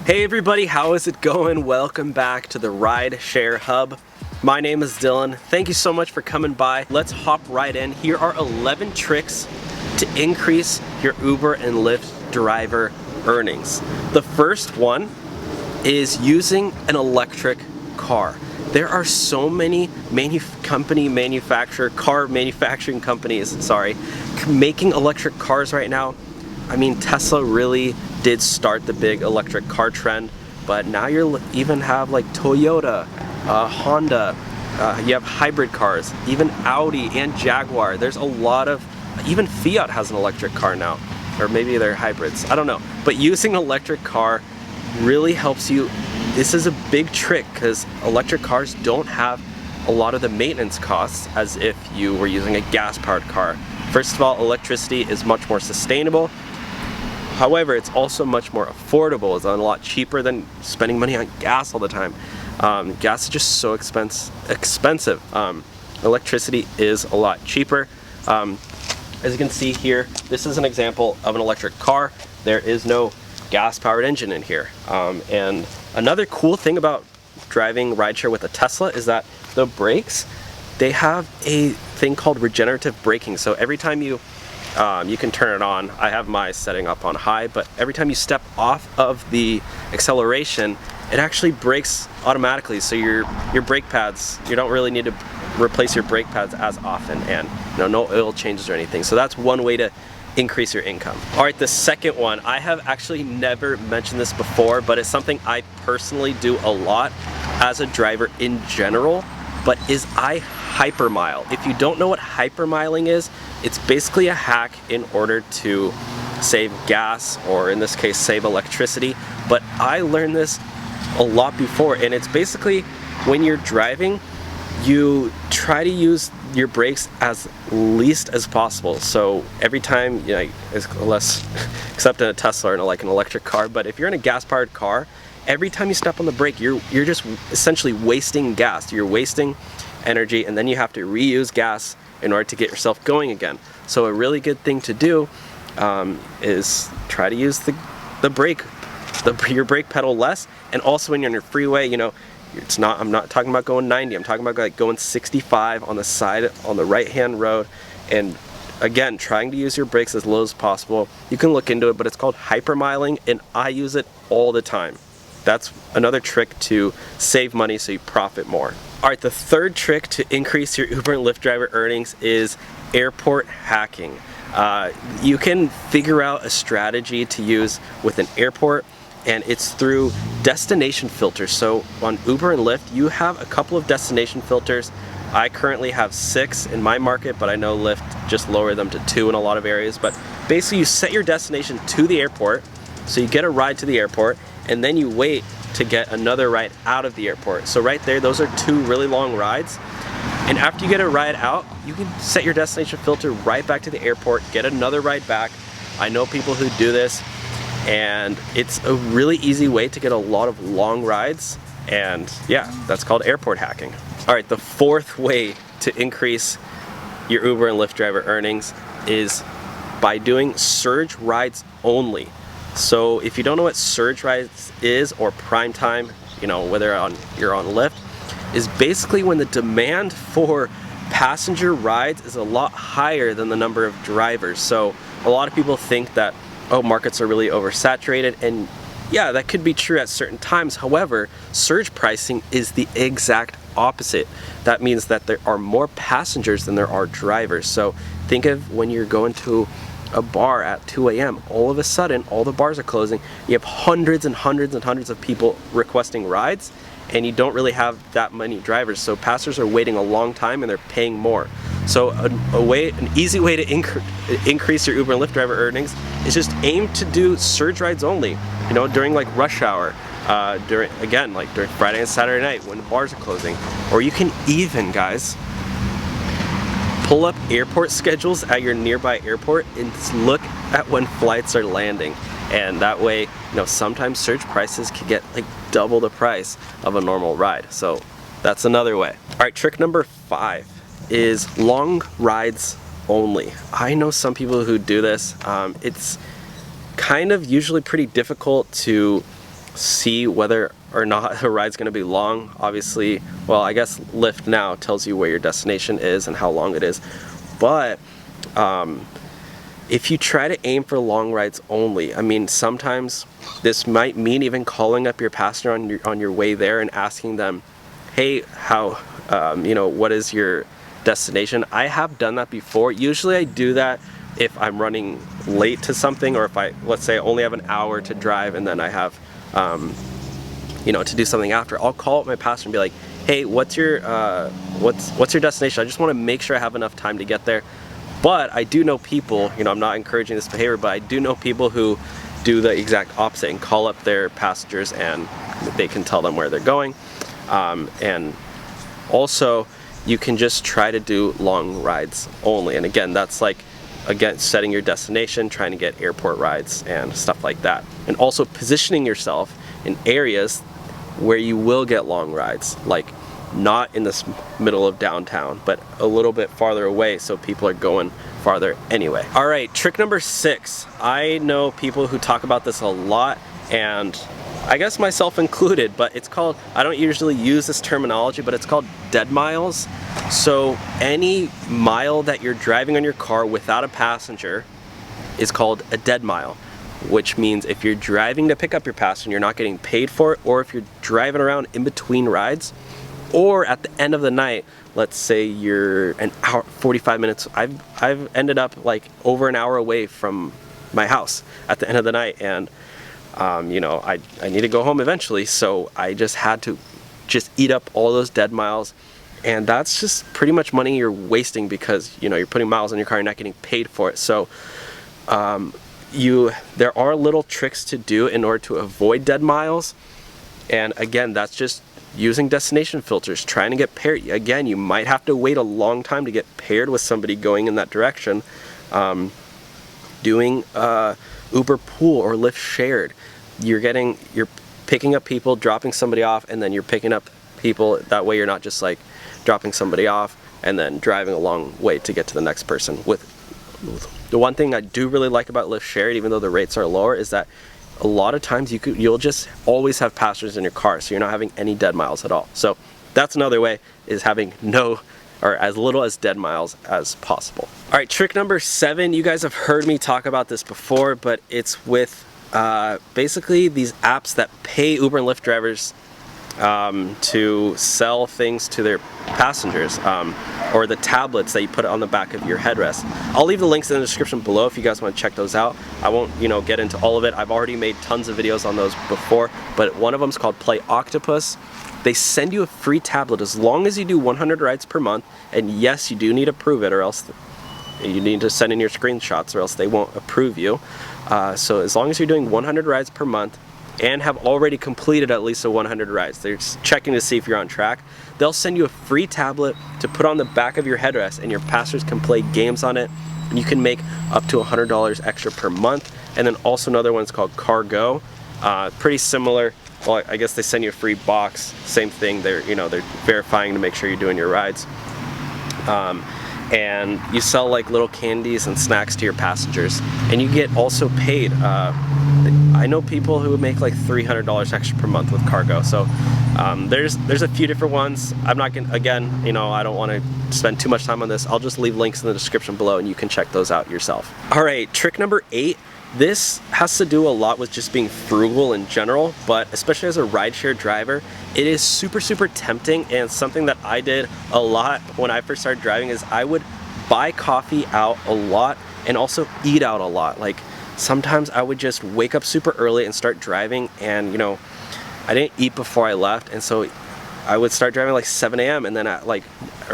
Hey everybody, how is it going? Welcome back to the Rideshare Hub. My name is Dylan. Thank you so much for coming by. Let's hop right in. Here are 11 tricks to increase your Uber and Lyft driver earnings. The first one is using an electric car. There are so many car manufacturing companies, making electric cars right now. I mean, Tesla really did start the big electric car trend, but now you even have like Toyota, Honda, you have hybrid cars, even Audi and Jaguar. There's a lot of, even Fiat has an electric car now, or maybe they're hybrids, I don't know. But using an electric car really helps you. This is a big trick because electric cars don't have a lot of the maintenance costs as if you were using a gas-powered car. First of all, electricity is much more sustainable. However, it's also much more affordable. It's a lot cheaper than spending money on gas all the time. Gas is just so expensive. Electricity is a lot cheaper. As you can see here, this is an example of an electric car. There is no gas-powered engine in here. And another cool thing about driving rideshare with a Tesla is that the brakes, they have a thing called regenerative braking. So every time you can turn it on. I have my setting up on high, but every time you step off of the acceleration, it actually brakes automatically. So your brake pads, you don't really need to replace your brake pads as often, and no oil changes or anything. So that's one way to increase your income. All right, the second one, I have actually never mentioned this before, but it's something I personally do a lot as a driver in general, but I hypermile. If you don't know what hypermiling is, it's basically a hack in order to save gas, or in this case save electricity. But I learned this a lot before, and it's basically when you're driving, you try to use your brakes as least as possible. So every time, except in a Tesla or like an electric car, but if you're in a gas-powered car, every time you step on the brake, you're just essentially wasting gas. You're wasting energy, and then you have to reuse gas in order to get yourself going again. So a really good thing to do is try to use your brake pedal less, and also when you're on your freeway, I'm not talking about going 90, I'm talking about like going 65 on the side, on the right-hand road, and again, trying to use your brakes as low as possible. You can look into it, but it's called hypermiling, and I use it all the time. That's another trick to save money so you profit more. All right, the third trick to increase your Uber and Lyft driver earnings is airport hacking. You can figure out a strategy to use with an airport, and it's through destination filters. So on Uber and Lyft, you have a couple of destination filters. I currently have 6 in my market, but I know Lyft just lowered them to 2 in a lot of areas. But basically you set your destination to the airport, so you get a ride to the airport, and then you wait to get another ride out of the airport. So right there, those are 2 really long rides. And after you get a ride out, you can set your destination filter right back to the airport, get another ride back. I know people who do this, and it's a really easy way to get a lot of long rides. And yeah, that's called airport hacking. All right, the fourth way to increase your Uber and Lyft driver earnings is by doing surge rides only. So if you don't know what surge rides is, or prime time, whether you're on Lyft, is basically when the demand for passenger rides is a lot higher than the number of drivers. So a lot of people think that, markets are really oversaturated, and yeah, that could be true at certain times. However, surge pricing is the exact opposite. That means that there are more passengers than there are drivers. So think of when you're going to a bar at 2 a.m. all of a sudden all the bars are closing, you have hundreds and hundreds and hundreds of people requesting rides, and you don't really have that many drivers, so passengers are waiting a long time and they're paying more. So an easy way to increase your Uber and Lyft driver earnings is just aim to do surge rides only, during like rush hour, during Friday and Saturday night when the bars are closing. Or you can even, guys, pull up airport schedules at your nearby airport and look at when flights are landing. And that way, sometimes surge prices can get like double the price of a normal ride. So that's another way. All right, trick number 5 is long rides only. I know some people who do this. It's kind of usually pretty difficult to see whether or not a ride's gonna be long. Obviously, well, I guess Lyft now tells you where your destination is and how long it is. But if you try to aim for long rides only, I mean, sometimes this might mean even calling up your passenger on your way there and asking them, hey, how, you know, what is your destination? I have done that before. Usually I do that if I'm running late to something, or if I, let's say, only have an hour to drive and then I have, you know, to do something after. I'll call up my passenger and be like, hey, what's your destination? I just want to make sure I have enough time to get there. But I do know people, you know, I'm not encouraging this behavior, but I do know people who do the exact opposite and call up their passengers and they can tell them where they're going. And also, you can just try to do long rides only. And again, that's like, again, setting your destination, trying to get airport rides and stuff like that. And also positioning yourself in areas where you will get long rides, like not in this middle of downtown, but a little bit farther away so people are going farther anyway. All right, trick number 6. I know people who talk about this a lot, and I guess myself included, but it's called, I don't usually use this terminology, but it's called dead miles. So any mile that you're driving on your car without a passenger is called a dead mile, which means if you're driving to pick up your passenger, you're not getting paid for it, or if you're driving around in between rides, or at the end of the night, let's say you're an hour, 45 minutes, I've ended up like over an hour away from my house at the end of the night, and you know, I need to go home eventually, so I just had to just eat up all those dead miles, and that's just pretty much money you're wasting because, you know, you're putting miles on your car, you're not getting paid for it. So there are little tricks to do in order to avoid dead miles, and again, that's just using destination filters, trying to get paired. Again, you might have to wait a long time to get paired with somebody going in that direction. Doing Uber Pool or Lyft Shared, you're picking up people, dropping somebody off, and then you're picking up people. That way you're not just like dropping somebody off and then driving a long way to get to the next person. The one thing I do really like about Lyft Shared, even though the rates are lower, is that a lot of times you'll just always have passengers in your car, so you're not having any dead miles at all. So that's another way, is having no or as little as dead miles as possible. All right, trick number 7. You guys have heard me talk about this before, but it's with basically these apps that pay Uber and Lyft drivers to sell things to their passengers, or the tablets that you put on the back of your headrest. I'll leave the links in the description below if you guys want to check those out. I won't, you know, get into all of it. I've already made tons of videos on those before, but one of them is called Play Octopus. They send you a free tablet as long as you do 100 rides per month, and yes, you do need to prove it, or else you need to send in your screenshots, or else they won't approve you. So as long as you're doing 100 rides per month and have already completed at least 100 rides, they're just checking to see if you're on track, they'll send you a free tablet to put on the back of your headrest, and your passengers can play games on it, and you can make up to $100 extra per month. And then also another one's called Cargo, pretty similar. Well, I guess they send you a free box, same thing. They're verifying to make sure you're doing your rides. And you sell like little candies and snacks to your passengers, and you get also paid. I know people who make like $300 extra per month with Cargo. So there's a few different ones. I'm not gonna, again, you know, I don't want to spend too much time on this. I'll just leave links in the description below, and you can check those out yourself. All right, trick number 8. This has to do a lot with just being frugal in general, but especially as a rideshare driver, it is super, super tempting, and something that I did a lot when I first started driving is I would buy coffee out a lot and also eat out a lot. Like sometimes I would just wake up super early and start driving, and you know, I didn't eat before I left, and so I would start driving like 7 a.m. and then at like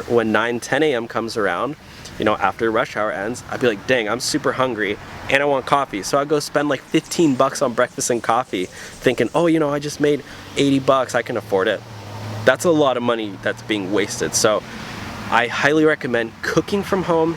when 9, 10 a.m. comes around, you know, after rush hour ends, I'd be like, dang, I'm super hungry and I want coffee. So I'd go spend like 15 bucks on breakfast and coffee, thinking, oh, you know, I just made 80 bucks, I can afford it. That's a lot of money that's being wasted. So I highly recommend cooking from home,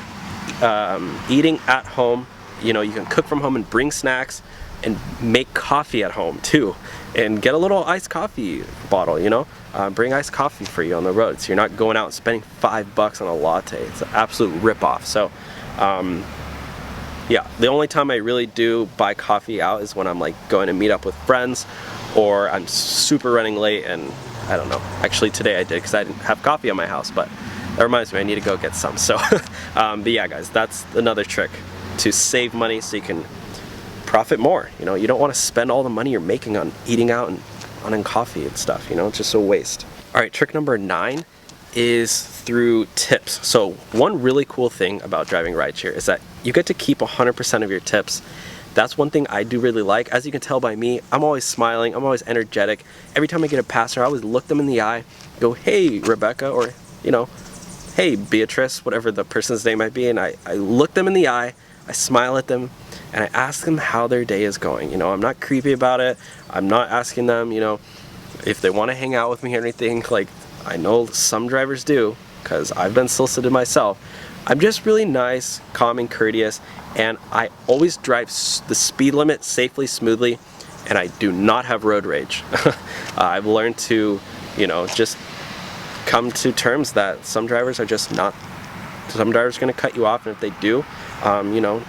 eating at home. You know, you can cook from home and bring snacks and make coffee at home too. And get a little iced coffee bottle, you know. Bring iced coffee for you on the road, so you're not going out and spending $5 on a latte. It's an absolute rip-off. So yeah, the only time I really do buy coffee out is when I'm like going to meet up with friends, or I'm super running late and I don't know. Actually today I did because I didn't have coffee at my house, but that reminds me I need to go get some. So, but yeah guys, that's another trick to save money so you can profit more. You know, you don't want to spend all the money you're making on eating out and on coffee and stuff, you know, it's just a waste. All right, trick number 9 is through tips. So one really cool thing about driving rideshare is that you get to keep 100% of your tips. That's one thing I do really like. As you can tell by me, I'm always smiling, I'm always energetic. Every time I get a passenger, I always look them in the eye, go, hey Rebecca, or you know, hey Beatrice, whatever the person's name might be, and I look them in the eye, I smile at them, and I ask them how their day is going. You know, I'm not creepy about it. I'm not asking them, you know, if they want to hang out with me or anything. Like, I know some drivers do, because I've been solicited myself. I'm just really nice, calm, and courteous, and I always drive the speed limit safely, smoothly, and I do not have road rage. I've learned to, you know, just come to terms that some drivers are just not, some drivers are going to cut you off, and if they do, you know,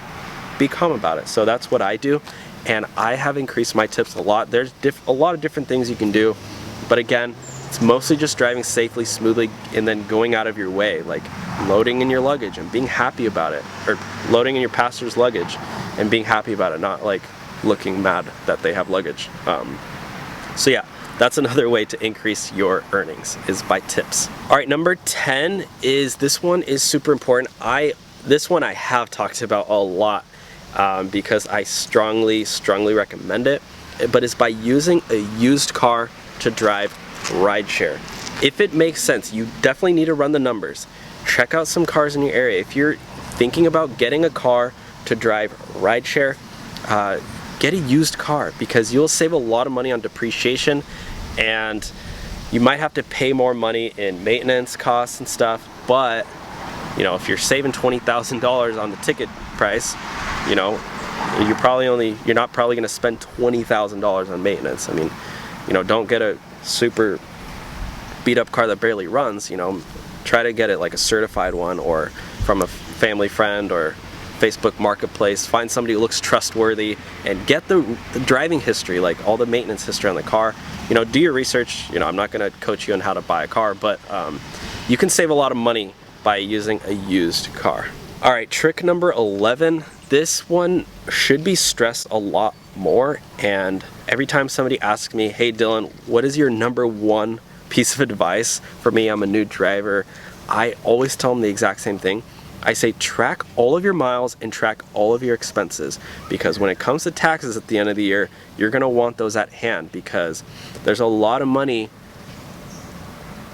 be calm about it. So that's what I do, and I have increased my tips a lot. There's a lot of different things you can do, but again, it's mostly just driving safely, smoothly, and then going out of your way, like loading in your luggage and being happy about it, or loading in your passenger's luggage and being happy about it, not like looking mad that they have luggage. So yeah, that's another way to increase your earnings, is by tips. All right, number 10 is, this one is super important. This one I have talked about a lot because I strongly recommend it, but it's by using a used car to drive rideshare. If it makes sense, you definitely need to run the numbers. Check out some cars in your area. If you're thinking about getting a car to drive rideshare, get a used car, because you'll save a lot of money on depreciation, and you might have to pay more money in maintenance costs and stuff, but you know, if you're saving $20,000 on the ticket price, you know, you're not probably going to spend $20,000 on maintenance. I mean, you know, don't get a super beat up car that barely runs. You know, try to get it like a certified one, or from a family friend, or Facebook Marketplace. Find somebody who looks trustworthy and get the driving history, like all the maintenance history on the car. You know, do your research. You know, I'm not going to coach you on how to buy a car, but you can save a lot of money by using a used car. All right, trick number 11. This one should be stressed a lot more, and every time somebody asks me, hey Dylan, what is your number one piece of advice for me? I'm a new driver. I always tell them the exact same thing. I say track all of your miles and track all of your expenses, because when it comes to taxes at the end of the year, you're gonna want those at hand, because there's a lot of money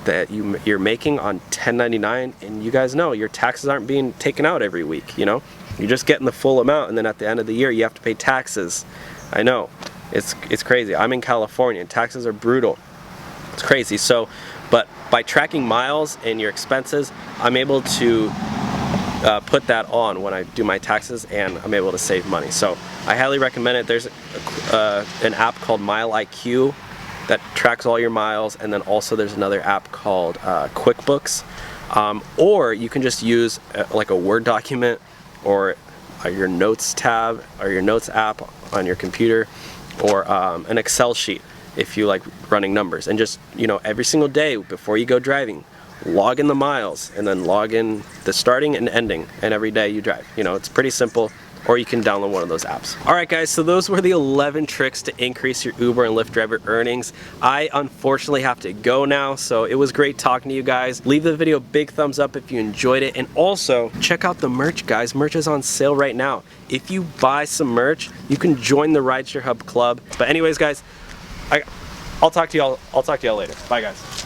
that you're making on 1099, and you guys know your taxes aren't being taken out every week. You know, you're just getting the full amount, and then at the end of the year you have to pay taxes. I know, it's crazy. I'm in California and taxes are brutal. It's crazy. So, but by tracking miles and your expenses, I'm able to put that on when I do my taxes, and I'm able to save money. So I highly recommend it. There's an app called Mile IQ that tracks all your miles, and then also there's another app called QuickBooks, or you can just use like a Word document, or your notes tab, or your notes app on your computer, or an Excel sheet if you like running numbers, and just, you know, every single day before you go driving, log in the miles, and then log in the starting and ending, and every day you drive. You know, it's pretty simple. Or you can download one of those apps. Alright guys, so those were the 11 tricks to increase your Uber and Lyft driver earnings. I unfortunately have to go now, so it was great talking to you guys. Leave the video a big thumbs up if you enjoyed it, and also check out the merch, guys. Merch is on sale right now. If you buy some merch, you can join the Rideshare Hub Club. But anyways guys, I'll talk to y'all later. Bye guys.